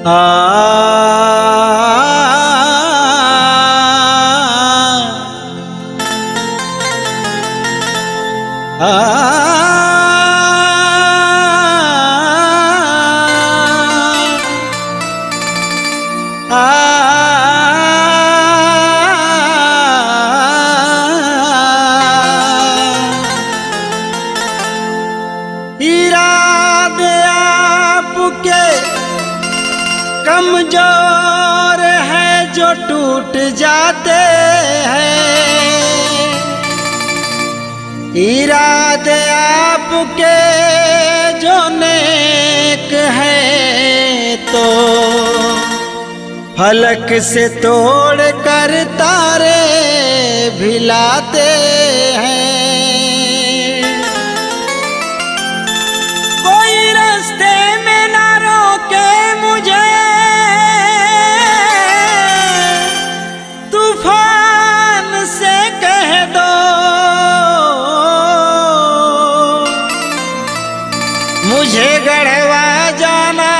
इरादे आपके कमजोर है जो टूट जाते हैं। इरादे आपके जो नेक है तो फलक से तोड़ कर तारे भिलाते हैं। कोई रास्ते में ना रोके मुझे, तूफान से कह दो मुझे गढ़वा जाना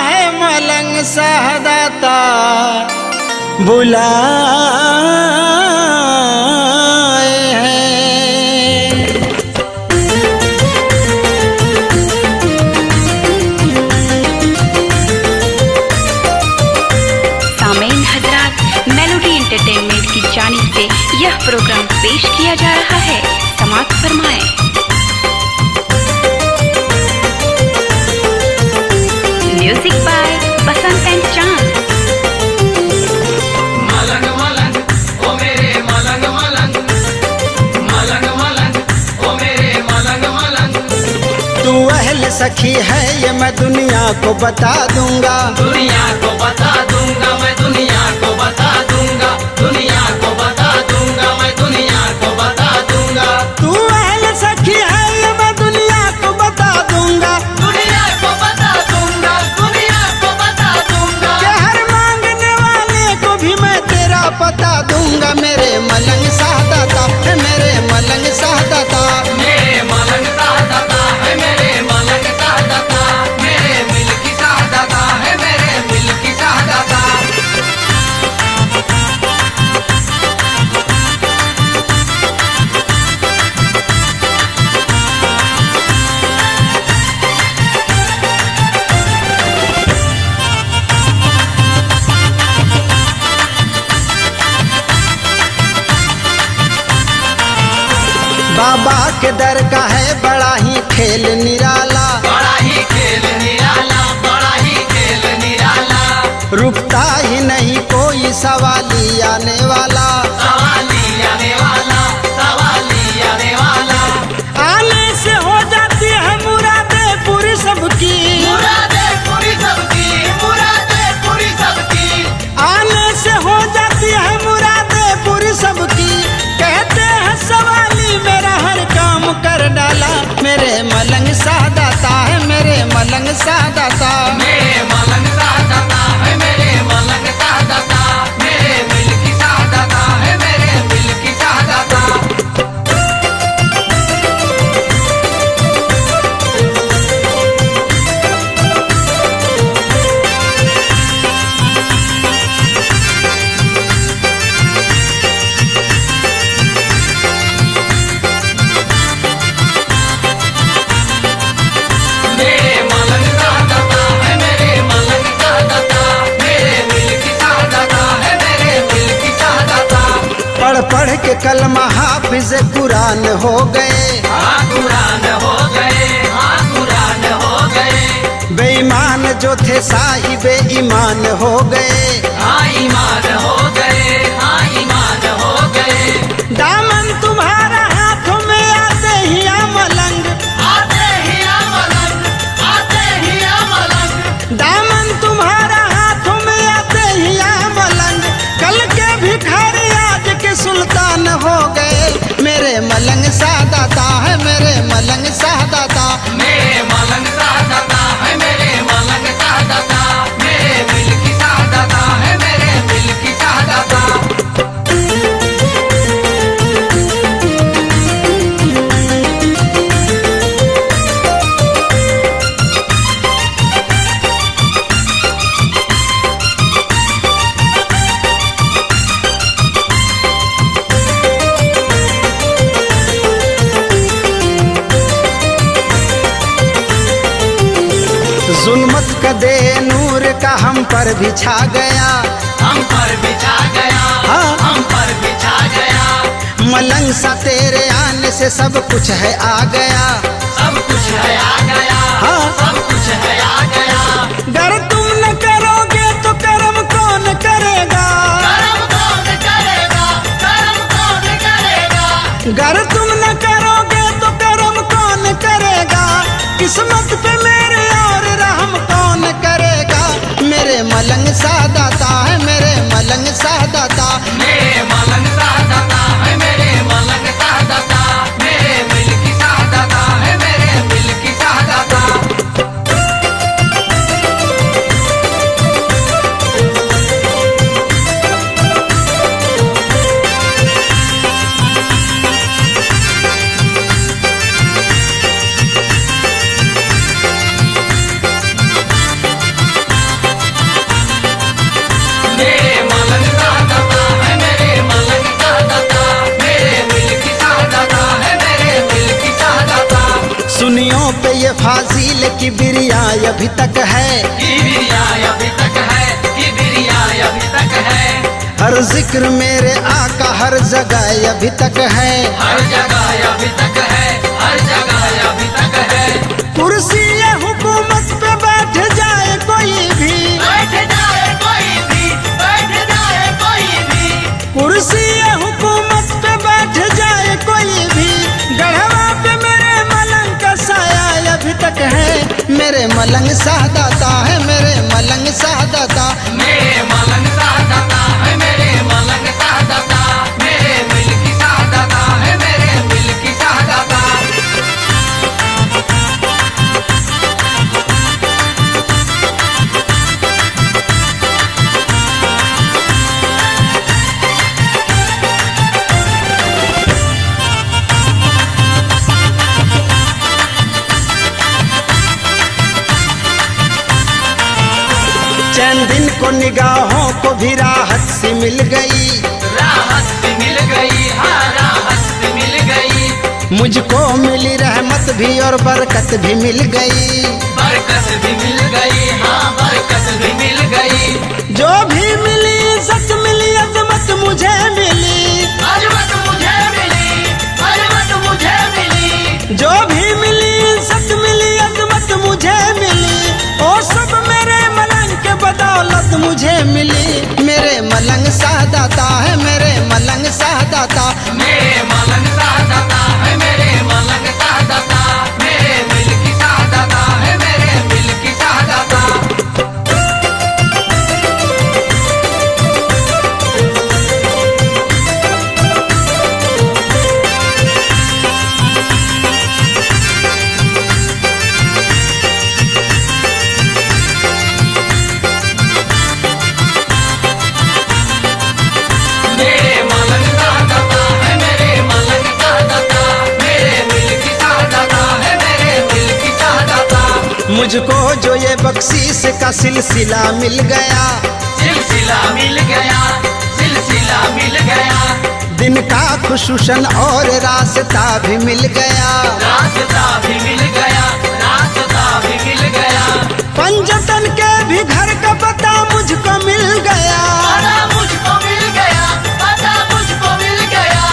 है, मलंग साहदाता बुलाए हैं। सामीन हजरात, मेलोडी एंटरटेनमेंट की जानिब से यह प्रोग्राम पेश किया जा रहा है। समाअत फरमाएं। म्यूजिक बाय बसंत एंड चांद। मलंग मलंग ओ मेरे मलंग मलंग, मलंग मलंग ओ मेरे मलंग मलंग। तू अहल सखी है ये मैं दुनिया को बता दूंगा, दुनिया को बता दूंगा मैं, दुनिया को बता दूंगा, दुनिया को बता दूंगा मैं, दुनिया को बता दूंगा। तू अहल सखी है ये मैं दुनिया को बता दूंगा, दुनिया को बता दूंगा, दुनिया को बता दूंगा। कि हर मांगने वाले को भी मैं तेरा पता दूंगा। मेरे मलंग साहदाता है, मेरे मलंग साहदाता, मेरे मलंग साहदाता है, मेरे मलंग साहदाता, मेरे मिल्की साहदाता है, मेरे मिल्की साहदाता। बाबा के दर का है बड़ा ही खेल निराला, बड़ा ही खेल निराला, बड़ा ही खेल निराला। रुकता ही नहीं कोई सवाली आने वाला, सवाली आने वाला, सवाली आने वाला। आने से हो जाती है मुरादे पूरी सबकी, मुरादे पूरी सबकी, मुरादे पूरी सबकी। आने से हो जाती है मुरादे पूरी सबकी। कहते हैं सवाली मेरा हर काम कर डाला। मेरे मलंग साहदाता है, मेरे मलंग साहदाता, मेरे मलंग साहदाता है, मेरे मलंग साहदाता, मेरे मिल्की साहदाता है, मेरे मिल्की साहदाता। मेरे मलंग साहदाता है, मेरे मलंग साहदाता, मेरे मिल्की साहदाता है, मेरे मिल्की साहदाता। पढ़ पढ़ के कलमा हाफिज कुरान हो गए, हाँ कुरान हो गए, हाँ कुरान हो गए। बेईमान जो थे साहिबे ईमान हो गए। हाँ ईमान हो गए, हाँ ईमान हो गए। दामन तुम्हारा हाथों में आते ही आ मलंग, आते ही आ मलंग, आते ही आ मलंग। दामन तुम्हारा हाथों में आते ही आ मलंग। कल के भिखारी आज के सुल्तान हो गए। मेरे मलंग साहदाता है, मेरे मलंग साहदाता, मेरे मलंग साहदाता है, मेरे मलंग साहदाता, मेरे मिल्की साहदाता है, मेरे मिल्की साहदाता। हम पर भी छा गया, हम पर बिछा गया, हाँ। हम पर बिछा गया। मलंग सा तेरे आने से सब कुछ है आ गया, सब कुछ है आ गया, हाँ। सब कुछ है आ गया। अगर तुम न करोगे तो कर्म कौन करेगा, कर्म कौन करेगा, कर्म कौन करेगा। अगर तुम न करोगे तो कर्म कौन करेगा, किस्मत पे मेरे और रहम कौन करेगा। मेरे मलंग सा दाता है, मेरे मलंग सा दाता, मेरे मलंग सा दाता है, मेरे मलंग सा दाता, मेरे मिल्की सा दाता है, मेरे मिल्की सा दाता। मेरे मलंग सा दाता है, मेरे मलंग सा दाता, मेरे मिल्की सा दाता है, मेरे मिल्की सा दाता। सुनियो पे ये फाजिल की बिरिया अभी तक है, किबरिया अभी तक है, किबरिया अभी तक है। हर जिक्र मेरे आका हर जगह अभी तक है। हर जगह अभी तक है, हर जगह अभी तक है। कुर्सी ये हुकूमत पे बैठ जाए कोई भी, बैठ जाए कोई भी, बैठ जाए कोई भी। कुर्सी ये हुकूमत पे बैठ जाए कोई भी, गढ़वा पे मेरे मलंग का साया अभी तक है। मेरे मलंग सा दाता है, मेरे मलंग सा दाता, मेरे मलंग सा दाता है, मेरे मलंग सा दाता, मेरे मिल्की सा दाता है, मेरे मिल्की सा दाता। चैन दिन को निगाहों को भी राहत सी मिल गई, राहत सी मिल गई, हाँ राहत सी मिल गई। मुझको मिली रहमत भी और बरकत भी मिल गई। बरकत भी मिल गई, हाँ बरकत भी मिल गई। जो भी मिली इज्जत मिली अजमत मुझे मिली, अजमत मुझे मिली, अजमत मुझे मिली। जो भी मिली इज्जत मिली अजमत मुझे मिली, ओ सब मेरे मलंग के बदौलत मुझे मिली। मेरे मलंग सा दाता है, मेरे मलंग सा दाता, मेरे मलंग सा दाता है, मेरे मलंग सा दाता, मेरे मिल्की सा दाता है, मेरे मिल्की सा दाता। मेरे मलंग सा दाता है, मेरे मलंग सा दाता, मेरे मिल्की सा दाता है, मेरे मिल्की सा दाता। मुझको जो ये बख्शीश का सिलसिला मिल गया, सिलसिला मिल गया, सिलसिला मिल गया। दिन का खुशूशन और रास्ता भी मिल गया। रास्ता भी मिल गया, रास्ता भी मिल गया। पंजतन के भी घर का पता मुझको मिल गया, पता मुझको मिल गया, पता मुझको मिल गया।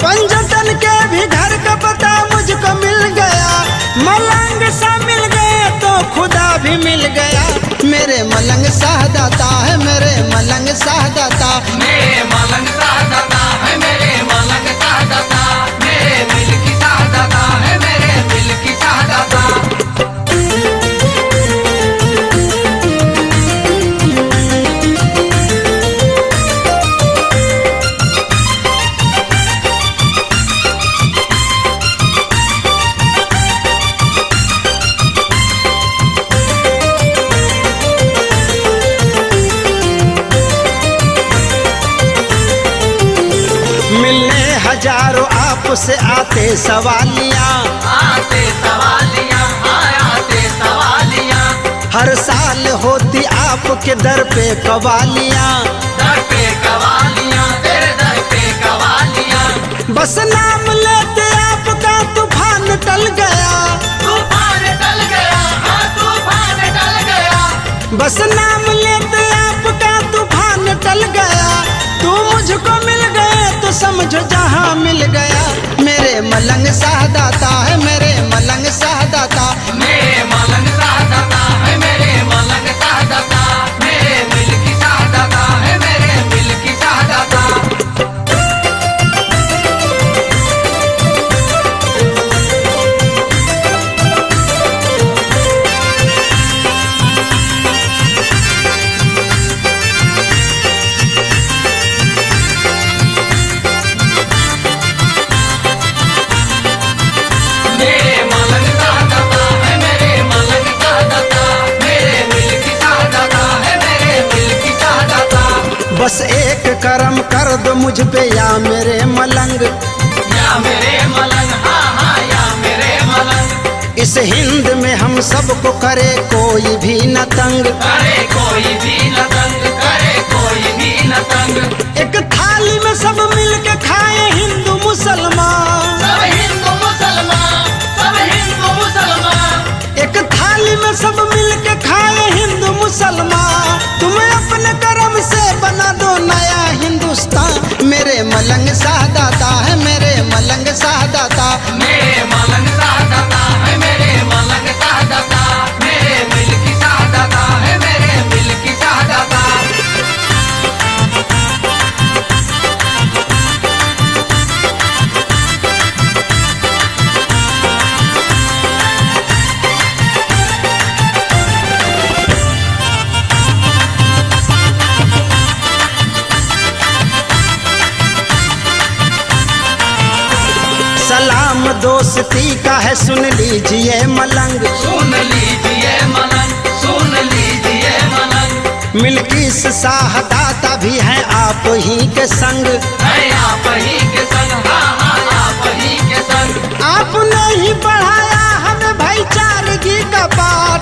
पंजतन के भी घर का पता मुझको मिल गया। मलंग सा मिल गए तो खुदा भी मिल गया। मेरे मलंग सा दाता है, मेरे मलंग सा दाता, मेरे मलंग सा दाता है, मेरे मलंग सा दाता, मेरे मिल्की सा दाता है, मेरे मिल्की सा दाता। मिलने हजारों आपसे आते सवालियाँ, आते सवालियाँ, आते सवालियाँ। हर साल होती आपके दर पे कवालियाँ। दर पे कवालियाँ, तेरे दर पे कवालियाँ। बस नाम लेते आपका तूफान टल गया, तूफान टल गया, हाँ तूफान टल गया। बस नाम लेते मलंग शाहदाता है मेरे मलंग शाहदाता। मेरे मलंग शाहदाता है मेरे मलंग शाहदाता, मेरे मिल्की शाहदाता है मेरे मिल्की शाहदाता। मेरे मलंग शाहदाता है मेरे मलंग शाहदाता, मेरे मिल्की शाहदाता है मेरे मिल्की शाहदाता। बस एक करम कर दो मुझ पे या मेरे मलंग, या मेरे मलंग हाँ हाँ या मेरे मलंग। इस हिंद में हम सबको करे कोई भी न तंग। करे कोई भी न तंग, करे कोई भी न तंग। एक थाली में सब मिल के खाए हिंदू मुसलमान, सब हिंदू मुसलमान, सब हिंदू मुसलमान। एक थाली में सब मिल के खाए हिंदू मुसलमान। तुम्हें अपने कर्म से बना दो नया हिंदुस्तान। मेरे मलंग शाहदाता है मेरे मलंग शाहदाता। मेरे मलंग शाहदाता है मेरे मलंग शाहदाता, मेरे मिल्की शाहदाता है मेरे मिल्की शाहदाता। सलाम दोस्ती का है सुन लीजिए मलंग, सुन लीजिए मलंग, सुन लीजिए मलंग। मिल्की शाहदाता भी है आप ही के संग। है आप ही के संग हाँ हाँ आप ही के संग। आपने ही बढ़ाया हमें भाईचारगी का पाठ।